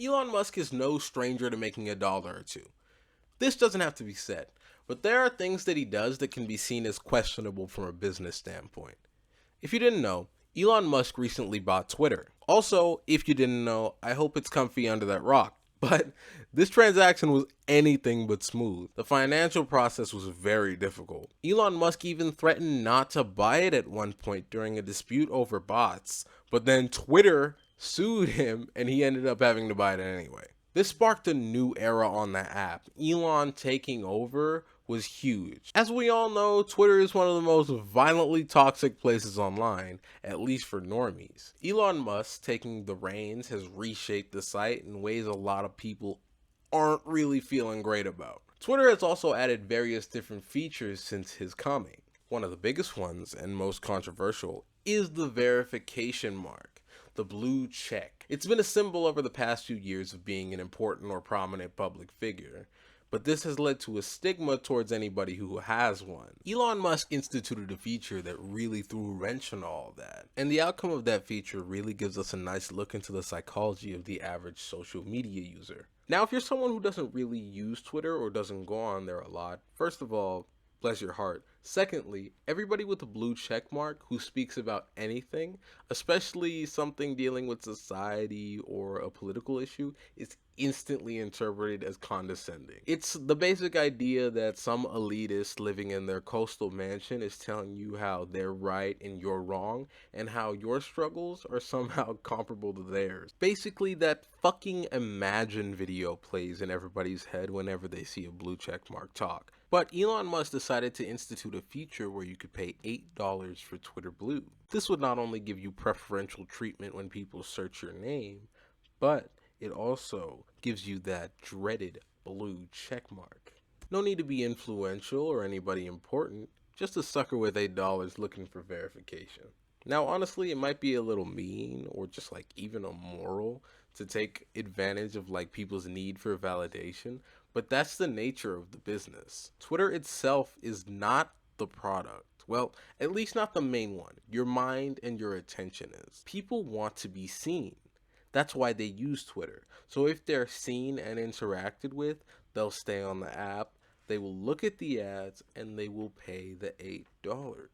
Elon Musk is no stranger to making a dollar or two. This doesn't have to be said, but there are things that he does that can be seen as questionable from a business standpoint. If you didn't know, Elon Musk recently bought Twitter. Also, if you didn't know, I hope it's comfy under that rock. But this transaction was anything but smooth. The financial process was very difficult. Elon Musk even threatened not to buy it at one point during a dispute over bots, but then Twitter sued him and he ended up having to buy it anyway. This sparked a new era on the app. Elon taking over was huge. As we all know, Twitter is one of the most violently toxic places online, at least for normies. Elon Musk taking the reins has reshaped the site in ways a lot of people aren't really feeling great about. Twitter has also added various different features since his coming. One of the biggest ones, and most controversial, is the verification mark, the blue check. It's been a symbol over the past few years of being an important or prominent public figure, but this has led to a stigma towards anybody who has one. Elon Musk instituted a feature that really threw a wrench in all of that, and the outcome of that feature really gives us a nice look into the psychology of the average social media user. Now, if you're someone who doesn't really use Twitter or doesn't go on there a lot, first of all, bless your heart. Secondly, everybody with a blue check mark who speaks about anything, especially something dealing with society or a political issue, is instantly interpreted as condescending. It's the basic idea that some elitist living in their coastal mansion is telling you how they're right and you're wrong, and how your struggles are somehow comparable to theirs. Basically, that fucking Imagine video plays in everybody's head whenever they see a blue check mark talk. But Elon Musk decided to institute a feature where you could pay $8 for Twitter Blue. This would not only give you preferential treatment when people search your name, but it also gives you that dreaded blue check mark. No need to be influential or anybody important, just a sucker with $8 looking for verification. Now, honestly, it might be a little mean or just like even immoral to take advantage of like people's need for validation, but that's the nature of the business. Twitter itself is not the product. Well, at least not the main one. Your mind and your attention is. People want to be seen. That's why they use Twitter. So if they're seen and interacted with, they'll stay on the app, they will look at the ads, and they will pay the $8.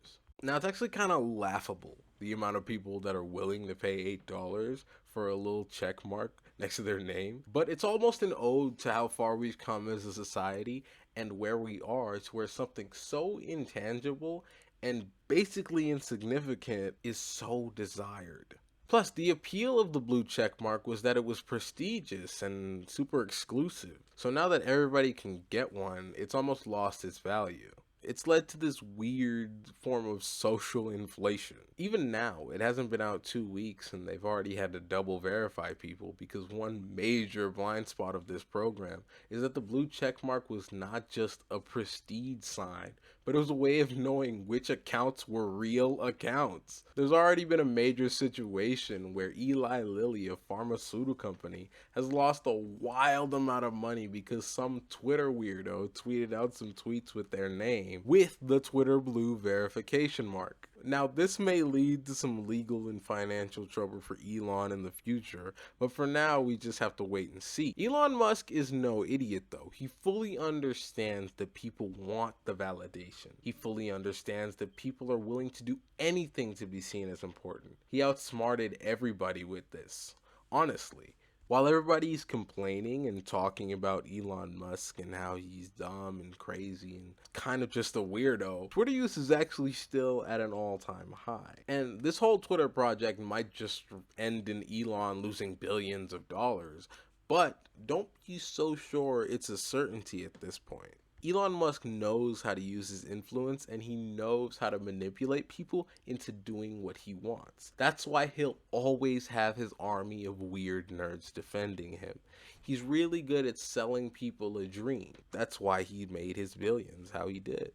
Now, it's actually kind of laughable, the amount of people that are willing to pay $8 for a little check mark next to their name. But it's almost an ode to how far we've come as a society and where we are, to where something so intangible and basically insignificant is so desired. Plus, the appeal of the blue check mark was that it was prestigious and super exclusive. So now that everybody can get one, it's almost lost its value. It's led to this weird form of social inflation. Even now, it hasn't been out 2 weeks and they've already had to double verify people, because one major blind spot of this program is that the blue check mark was not just a prestige sign, but it was a way of knowing which accounts were real accounts. There's already been a major situation where Eli Lilly, a pharmaceutical company, has lost a wild amount of money because some Twitter weirdo tweeted out some tweets with their name with the Twitter Blue verification mark. Now, this may lead to some legal and financial trouble for Elon in the future, but for now, we just have to wait and see. Elon Musk is no idiot, though. He fully understands that people want the validation. He fully understands that people are willing to do anything to be seen as important. He outsmarted everybody with this. Honestly. While everybody's complaining and talking about Elon Musk and how he's dumb and crazy and kind of just a weirdo, Twitter use is actually still at an all-time high. And this whole Twitter project might just end in Elon losing billions of dollars, but don't be so sure it's a certainty at this point. Elon Musk knows how to use his influence, and he knows how to manipulate people into doing what he wants. That's why he'll always have his army of weird nerds defending him. He's really good at selling people a dream. That's why he made his billions how he did.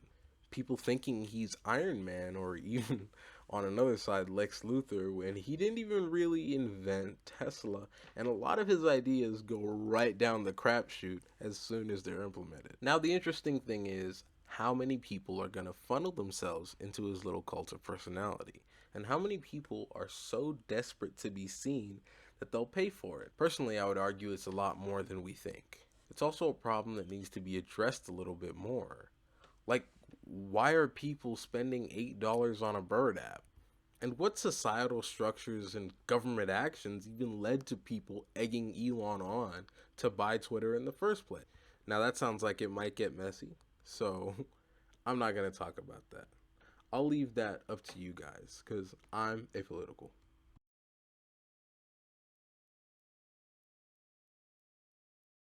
People thinking he's Iron Man, or even on another side Lex Luthor, when he didn't even really invent Tesla, and a lot of his ideas go right down the crapshoot as soon as they're implemented. Now, the interesting thing is how many people are going to funnel themselves into his little cult of personality, and how many people are so desperate to be seen that they'll pay for it. Personally, I would argue it's a lot more than we think. It's also a problem that needs to be addressed a little bit more. Like, why are people spending $8 on a bird app? And what societal structures and government actions even led to people egging Elon on to buy Twitter in the first place? Now, that sounds like it might get messy, so I'm not going to talk about that. I'll leave that up to you guys because I'm apolitical.